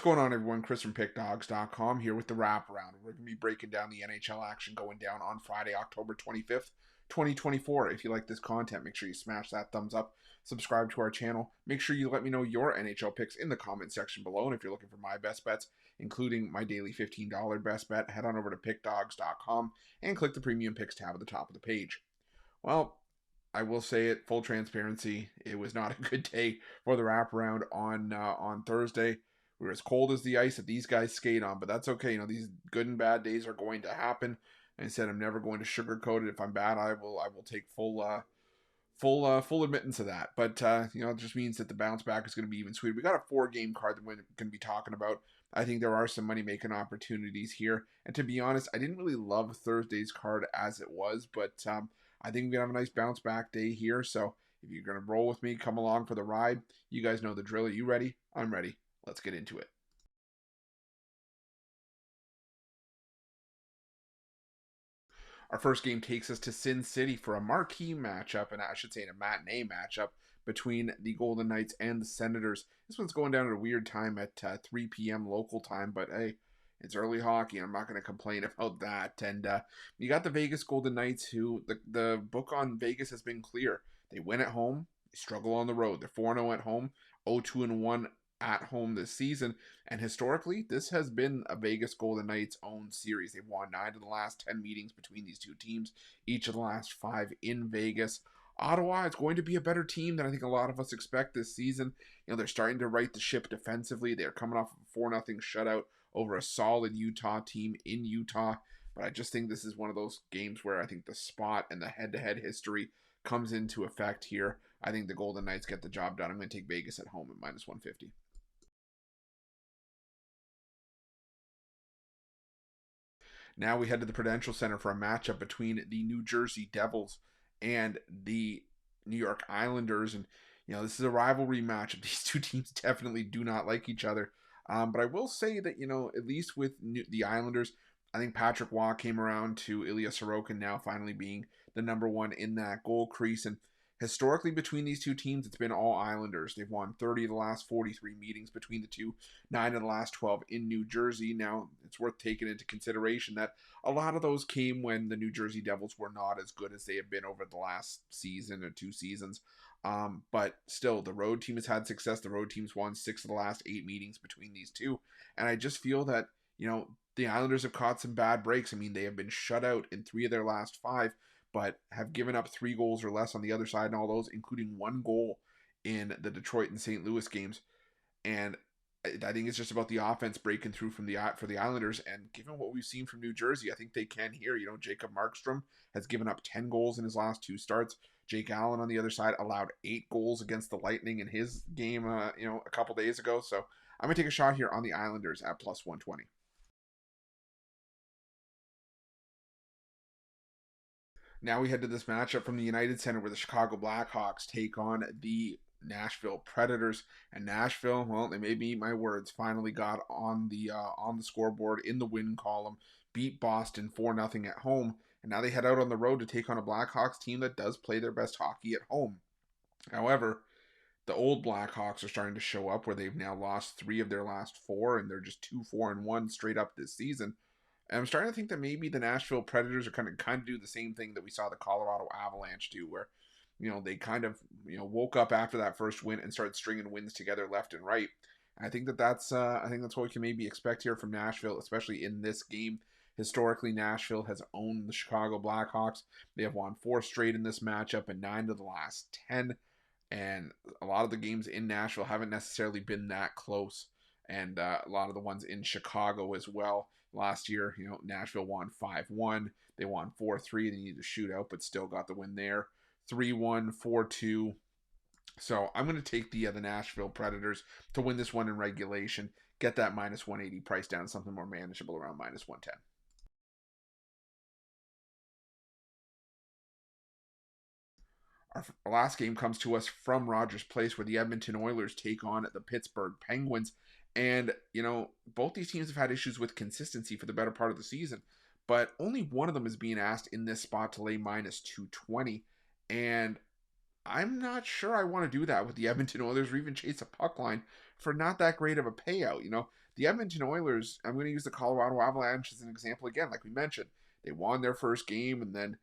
What's going on, everyone? Chris from Pickdawgz.com here with the Wraparound. We're going to be breaking down the NHL action going down on Friday, October 25th, 2024. If you like this content, make sure you smash that thumbs up, subscribe to our channel. Make sure you let me know your NHL picks in the comment section below. And if you're looking for my best bets, including my daily $15 best bet, head on over to Pickdawgz.com and click the Premium Picks tab at the top of the page. Well, I will say it, full transparency, it was not a good day for the Wraparound on Thursday. We were as cold as the ice that these guys skate on, but that's okay. You know, these good and bad days are going to happen. And I said I'm never going to sugarcoat it. If I'm bad, I will take full admittance of that. But you know, it just means that the bounce back is going to be even sweeter. We got a 4-game card that we're going to be talking about. I think there are some money making opportunities here. And to be honest, I didn't really love Thursday's card as it was, but I think we're going to have a nice bounce back day here. So if you're going to roll with me, come along for the ride. You guys know the drill. Are you ready? I'm ready. Let's get into it. Our first game takes us to Sin City for a marquee matchup, and I should say a matinee matchup between the Golden Knights and the Senators. This one's going down at a weird time at 3 p.m. local time, but hey, it's early hockey. I'm not going to complain about that. And you got the Vegas Golden Knights, who the book on Vegas has been clear. They win at home, they struggle on the road. They're 4-0 at home, 0-2-1 at home this season, and historically this has been a Vegas Golden Knights own series. They've won 9 of the last 10 meetings between these two teams, each of the last 5 in Vegas. Ottawa is going to be a better team than I think a lot of us expect this season. You know, they're starting to right the ship defensively. They're coming off of a 4-0 shutout over a solid Utah team in Utah, but I just think this is one of those games where I think the spot and the head-to-head history comes into effect here. I think the Golden Knights get the job done. I'm going to take Vegas at home at -150. Now we head to the Prudential Center for a matchup between the New Jersey Devils and the New York Islanders. And, you know, this is a rivalry matchup. These two teams definitely do not like each other. But I will say that, you know, at least with the Islanders, I think Patrick Waugh came around to Ilya Sorokin now finally being the #1 in that goal crease. And historically, between these two teams, it's been all Islanders. They've won 30 of the last 43 meetings between the two, 9 of the last 12 in New Jersey. Now, it's worth taking into consideration that a lot of those came when the New Jersey Devils were not as good as they have been over the last season or 2 seasons. But still, the road team has had success. The road team's won 6 of the last 8 meetings between these two. And I just feel that, you know, the Islanders have caught some bad breaks. I mean, they have been shut out in 3 of their last 5, but have given up 3 goals or less on the other side in all those, including 1 goal in the Detroit and St. Louis games. And I think it's just about the offense breaking through for the Islanders. And given what we've seen from New Jersey, I think they can here. You know, Jacob Markstrom has given up 10 goals in his last 2 starts. Jake Allen on the other side allowed 8 goals against the Lightning in his game, you know, a couple days ago. So I'm going to take a shot here on the Islanders at +120. Now we head to this matchup from the United Center where the Chicago Blackhawks take on the Nashville Predators. And Nashville, well, they made me eat my words, finally got on the scoreboard in the win column, beat Boston 4-0 at home, and now they head out on the road to take on a Blackhawks team that does play their best hockey at home. However, the old Blackhawks are starting to show up where they've now lost 3 of their last 4, and they're just 2-4-1 straight up this season. And I'm starting to think that maybe the Nashville Predators are kind of do the same thing that we saw the Colorado Avalanche do, where, you know, they kind of, you know, woke up after that first win and started stringing wins together left and right. And I think that's what we can maybe expect here from Nashville, especially in this game. Historically, Nashville has owned the Chicago Blackhawks. They have won 4 straight in this matchup and 9 of the last 10. And a lot of the games in Nashville haven't necessarily been that close. And a lot of the ones in Chicago as well. Last year, you know, Nashville won 5-1. They won 4-3. They needed a shootout, but still got the win there. 3-1, 4-2. So I'm going to take the Nashville Predators to win this one in regulation. Get that -180 price down to something more manageable around -110. Our last game comes to us from Rogers Place, where the Edmonton Oilers take on the Pittsburgh Penguins. And, you know, both these teams have had issues with consistency for the better part of the season, but only one of them is being asked in this spot to lay -220. And I'm not sure I want to do that with the Edmonton Oilers or even chase a puck line for not that great of a payout. You know, The Edmonton Oilers, I'm going to use the Colorado Avalanche as an example again. Like we mentioned, they won their first game and then,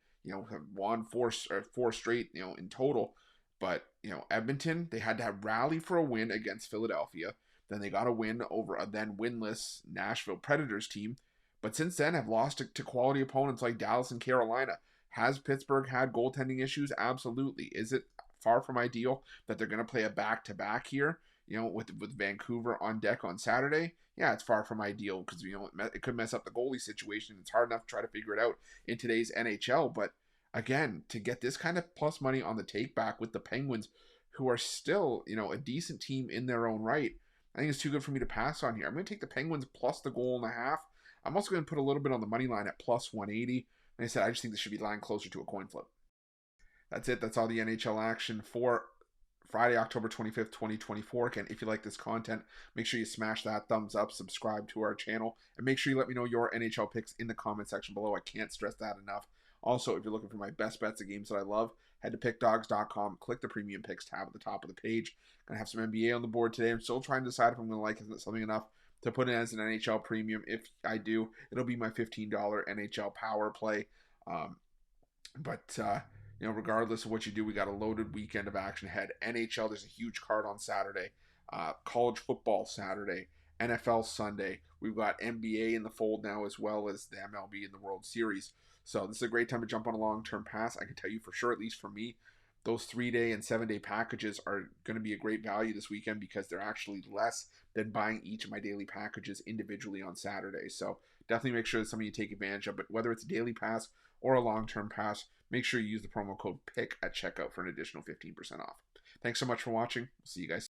have won four straight, in total. But, Edmonton, they had to rally for a win against Philadelphia. Then they got a win over a then winless Nashville Predators team. But since then have lost to quality opponents like Dallas and Carolina. Has Pittsburgh had goaltending issues? Absolutely. Is it far from ideal that they're going to play a back-to-back here, with Vancouver on deck on Saturday? Yeah, it's far from ideal because, it could mess up the goalie situation. It's hard enough to try to figure it out in today's NHL. But again, to get this kind of plus money on the take back with the Penguins, who are still, a decent team in their own right, I think it's too good for me to pass on here. I'm going to take the Penguins plus the goal and a half. I'm also going to put a little bit on the money line at plus 180. Like I said, I just think this should be lying closer to a coin flip. That's it. That's all the NHL action for Friday, October 25th, 2024. Again, if you like this content, make sure you smash that thumbs up, subscribe to our channel, and make sure you let me know your NHL picks in the comment section below. I can't stress that enough. Also, if you're looking for my best bets of games that I love, head to pickdawgz.com, click the premium picks tab at the top of the page. Gonna have some NBA on the board today. I'm still trying to decide if I'm gonna like something enough to put it as an NHL premium. If I do, it'll be my $15 NHL power play. Regardless of what you do, we got a loaded weekend of action ahead. NHL, there's a huge card on Saturday. College football Saturday. NFL Sunday. We've got NBA in the fold now, as well as the MLB in the World Series. So this is a great time to jump on a long-term pass. I can tell you for sure, at least for me, those 3-day and 7-day packages are going to be a great value this weekend because they're actually less than buying each of my daily packages individually on Saturday. So definitely make sure that's something you take advantage of. But whether it's a daily pass or a long-term pass, make sure you use the promo code PICK at checkout for an additional 15% off. Thanks so much for watching. See you guys.